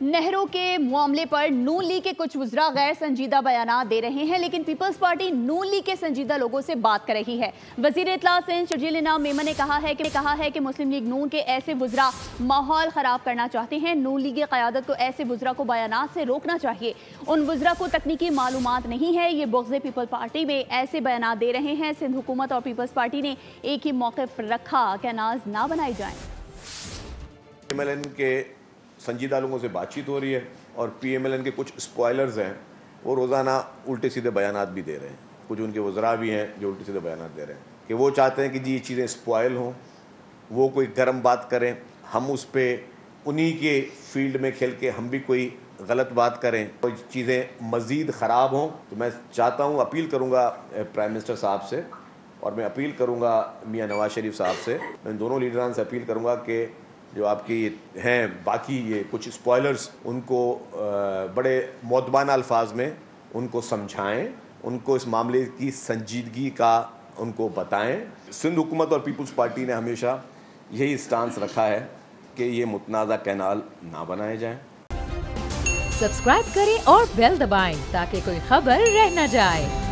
नहरों के मामले पर नून लीग के कुछ वुज़रा गैर संजीदा बयान दे रहे हैं, लेकिन पीपल्स पार्टी नून लीग के संजीदा लोगों से बात कर रही है। वज़ीर इत्तला सिंध शर्जील इनाम मेमन ने कहा है कि मुस्लिम लीग नून के ऐसे वुज़रा माहौल ख़राब करना चाहते हैं। नून लीग की क़यादत को ऐसे वुज़रा को बयानात से रोकना चाहिए। उन वुज़रा को तकनीकी मालूमात नहीं है, ये बुग़्ज़ पीपल पार्टी में ऐसे बयान दे रहे हैं। सिंध हुकूमत और पीपल्स पार्टी ने एक ही मौक़िफ़ रखा, क्या नाज ना बनाई जाए। PMLN के संजीदा लोगों से बातचीत हो रही है और PMLN के कुछ स्पॉयलर्स हैं, वो रोज़ाना उल्टे सीधे बयानात भी दे रहे हैं। कुछ उनके वज़रा भी हैं जो उल्टे सीधे बयानात दे रहे हैं कि वो चाहते हैं कि जी ये चीज़ें स्पॉयल हों, वो कोई गर्म बात करें, हम उस पर उन्हीं के फील्ड में खेल के हम भी कोई गलत बात करें, कोई चीज़ें मज़ीद ख़राब हों। तो मैं चाहता हूँ, अपील करूँगा प्राइम मिनिस्टर साहब से और मैं अपील करूँगा मियाँ नवाज शरीफ साहब से, मैं दोनों लीडरान से अपील करूँगा कि जो आपकी हैं बाकी ये कुछ स्पॉयलर्स, उनको बड़े मौदबाना अल्फाज में उनको समझाएं, उनको इस मामले की संजीदगी का उनको बताएं। सिंध हुकूमत और पीपल्स पार्टी ने हमेशा यही स्टांस रखा है कि ये मुतनाज़ा कैनाल ना बनाए जाएं। सब्सक्राइब करें और बेल दबाएं ताकि कोई खबर रह न जाए।